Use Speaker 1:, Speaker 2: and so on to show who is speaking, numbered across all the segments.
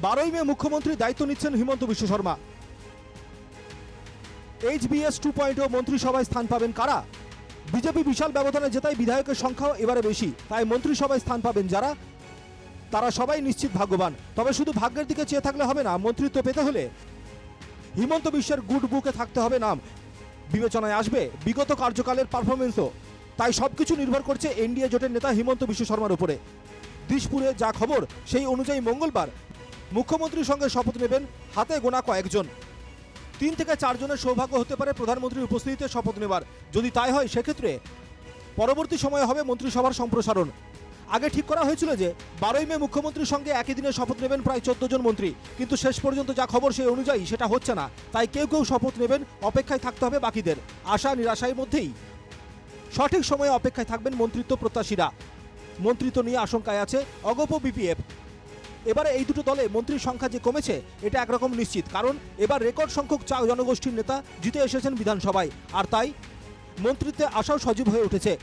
Speaker 1: 12ই মে মুখ্যমন্ত্রীর দায়িত্ব নিচ্ছেন হিমন্ত বিশ্ব শর্মা। HBS 2.0 মন্ত্রিসভায় স্থান পাবেন কারা? বিজেপি বিশাল ব্যবধানে জেতায় বিধায়কের সংখ্যাও এবারে বেশি, তাই মন্ত্রিসভায় স্থান পাবেন যারা, তারা সবাই নিশ্চিত ভাগ্যবান। তবে শুধু ভাগ্যের দিকে চেয়ে থাকলে হবে না, মন্ত্রিত্ব পেতে হলে হিমন্ত বিশ্বের গুড বুকে থাকতে হবে নাম। বিবেচনায় আসবে বিগত কার্যকালের পারফরমেন্সও। তাই সবকিছু নির্ভর করছে এনডিএ জোটের নেতা হিমন্ত বিশ্ব শর্মার উপরে। দিশপুরে যা খবর সেই অনুযায়ী মঙ্গলবার মুখ্যমন্ত্রীর সঙ্গে শপথ নেবেন হাতে গোনা কয়েকজন। 3 থেকে 4 জনের সৌভাগ্য হতে পারে প্রধানমন্ত্রীর উপস্থিতিতে শপথ নেবার। যদি তাই হয় সেক্ষেত্রে পরবর্তী সময়ে হবে মন্ত্রিসভার সম্প্রসারণ। আগে ঠিক করা হয়েছিল যে 12ই মে মুখ্যমন্ত্রীর সঙ্গে একই দিনে শপথ নেবেন প্রায় 14 জন মন্ত্রী, কিন্তু শেষ পর্যন্ত যা খবর সেই অনুযায়ী সেটা হচ্ছে না। তাই কেউ কেউ শপথ নেবেন, অপেক্ষায় থাকতে হবে বাকিদের। আশা নিরাশার মধ্যেই সঠিক সময়ে অপেক্ষায় থাকবেন মন্ত্রিত্ব প্রত্যাশীরা। মন্ত্রিত্ব নিয়ে আশঙ্কায় আছে অগপ বিপিএফ। এবারে এই দুটো দলে মন্ত্রীর সংখ্যা যে কমেছে এটা একরকম নিশ্চিত, কারণ এবার রেকর্ড সংখ্যক জনগোষ্ঠীর নেতা জিতে এসেছেন বিধানসভায়, আর তাই মন্ত্রিত্বে আশাও সজীব হয়ে উঠেছে।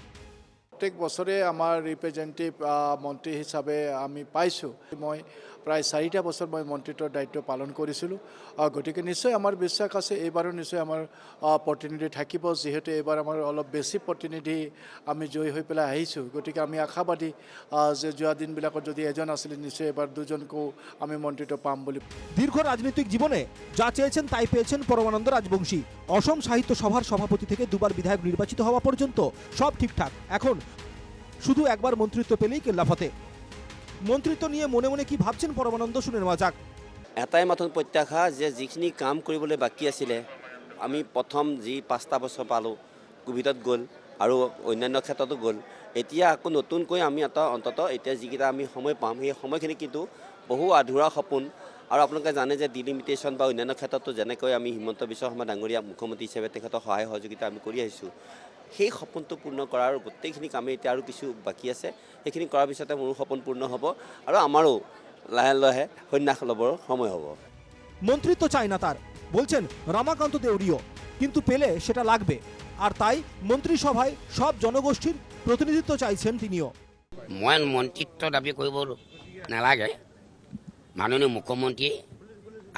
Speaker 2: প্রত্যেক বছৰে আমাৰ ৰিপ্ৰেজেণ্টেটিভ মন্ত্ৰী হিচাপে আমি পাইছোঁ। মই প্ৰায় 4টা বছৰ মই মন্ত্ৰিত্বৰ দায়িত্ব পালন কৰিছিলোঁ। গতিকে নিশ্চয় আমাৰ বিশ্বাস আছে এইবাৰো নিশ্চয় আমাৰ প্ৰতিনিধি থাকিব, যিহেতু এইবাৰ আমাৰ অলপ বেছি প্ৰতিনিধি আমি জয়ী হৈ পেলাই আহিছোঁ। গতিকে আমি আশাবাদী যে যোৱা দিনবিলাকত যদি এজন আছিলে নিশ্চয় এবাৰ দুজনকো আমি মন্ত্ৰিত্ব পাম বুলি।
Speaker 1: দীর্ঘ রাজনৈতিক জীবনে যা চেয়েছেন তাই পেয়েছেন পরমানন্দ রাজবংশী। অসম সাহিত্য সভার সভাপতি থেকে দুবার বিধায়ক নির্বাচিত হওয়া পর্যন্ত সব ঠিকঠাক। এখন শুধু একবার মন্ত্রিত্ব পেলেই কেল্লাফতে। মন্ত্রিত্ব নিয়ে মনে মনে কি ভাবছেন পরমানন্দ, শুনে নেওয়া যাক।
Speaker 3: এটাই মাথোন প্ৰত্যাশা যে যিখিনি কাম কৰিবলৈ বাকী আছিলে, আমি প্ৰথম যি 5টা বছৰ পালোঁ, কোভিডত গ'ল আৰু অন্যান্য ক্ষেত্ৰতো গ'ল। এতিয়া আকৌ নতুনকৈ আমি অন্তত এতিয়া যিকেইটা আমি সময় পাম সেই সময়খিনি কিন্তু বহু আধৰুৱা সপোন। আৰু আপোনালোকে জানে যে ডিলিমিটেশ্যন বা অন্যান্য ক্ষেত্ৰতো যেনেকৈ আমি হিমন্ত বিশ্ব শৰ্মা ডাঙৰীয়া মুখ্যমন্ত্ৰী হিচাপে তেখেতৰ সহায় সহযোগিতা আমি কৰি আহিছোঁ, সেই সপোনটো পূৰ্ণ কৰাৰ গোটেইখিনি কামেই এতিয়া আৰু কিছু বাকী আছে। সেইখিনি কৰাৰ পিছতে মোৰো সপোন পূৰ্ণ হ'ব আৰু আমাৰো লাহে লাহে সন্ন্যাস ল'বৰ সময় হ'ব।
Speaker 1: মন্ত্রিত্ব চাই না তার, বলছেন রমাকান্ত দেউড়িও, কিন্তু পেলে সেটা লাগবে। আর তাই মন্ত্রিসভায় সব জনগোষ্ঠীর প্রতিনিধিত্ব চাইছেন তিনিও।
Speaker 4: মই মন্ত্রিত্ব দাবী কৰিব নালাগে। মাননীয় মুখ্যমন্ত্ৰী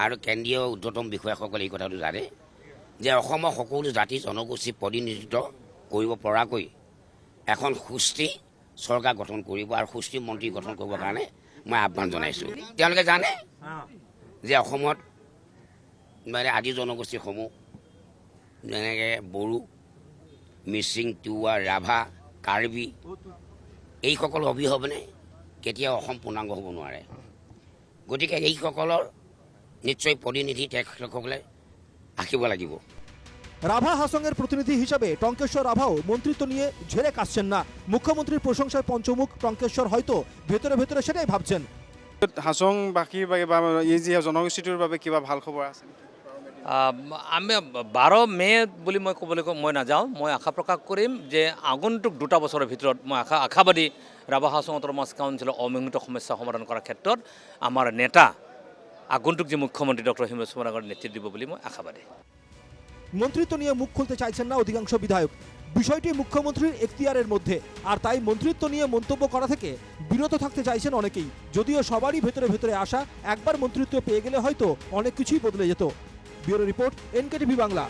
Speaker 4: আৰু কেন্দ্ৰীয় ঊৰ্ধ্বতম বিষয়াসকলে এই কথাটো জানে যে অসমৰ সকলো জাতি জনগোষ্ঠীৰ প্ৰতিনিধিত্ব কৰিব পৰাকৈ এখন সুস্থিৰ চৰকাৰ গঠন কৰিব আৰু সুস্থিৰ মন্ত্ৰী গঠন কৰিবৰ কাৰণে মই আহ্বান জনাইছোঁ। তেওঁলোকে জানে যে অসমত মানে আদি জনগোষ্ঠীসমূহ যেনেকৈ বড়ো, মিচিং, তিৱা, ৰাভা, কাৰ্বি এইসকল অবিহনে কেতিয়াও অসম পূৰ্ণাংগ হ'ব নোৱাৰে। গতিকে এইসকলৰ নিশ্চয় প্ৰতিনিধি তেখেতসকলে ৰাখিব লাগিব।
Speaker 1: রাভা হাসংয়ের প্রতিনিধি হিসাবে টঙ্কেশ্বর রাভাও মন্ত্রিত্ব নিয়ে ঝেড়ে কাশছেন না। মুখ্যমন্ত্রীর প্রশংসায় পঞ্চমুখ টঙ্কেশ্বর হয়তো ভেতরে ভেতরে সেটাই ভাবছেন।
Speaker 5: হাছংবাসীৰ বাবে বা এই যি জনগোষ্ঠীটোৰ বাবে কিবা ভাল খবৰ আছে?
Speaker 6: আমি 12 মে বুলি মই ক'বলৈ মই নাযাওঁ। মই আশা প্ৰকাশ কৰিম যে আগন্তুক 2টা বছৰৰ ভিতৰত মই আশাবাদী ৰাভা হাছং অট'নমাছ কাউন্সিলৰ অমীমাংসিত সমস্যা সমাধান কৰাৰ ক্ষেত্ৰত আমাৰ নেতা আগন্তুক যে মুখ্যমন্ত্ৰী ডক্টৰ হিমন্ত বিশ্ব শৰ্মাৰ নেতৃত্ব দিব বুলি মই আশাবাদী।
Speaker 1: মন্ত্রিত্ব নিয়ে মুখ খুলতে চাইছেন না অধিকাংশ বিধায়ক। বিষয়টি মুখ্যমন্ত্রীর এখতিয়ারের মধ্যে, আর তাই মন্ত্রিত্ব নিয়ে মন্তব্য করা থেকে বিরত থাকতে চাইছেন অনেকেই। যদিও সবারই ভেতরে ভেতরে আশা একবার মন্ত্রিত্ব পেয়ে গেলে হয়তো অনেক কিছুই বদলে যেত। Bureau report, NKTV Bangla.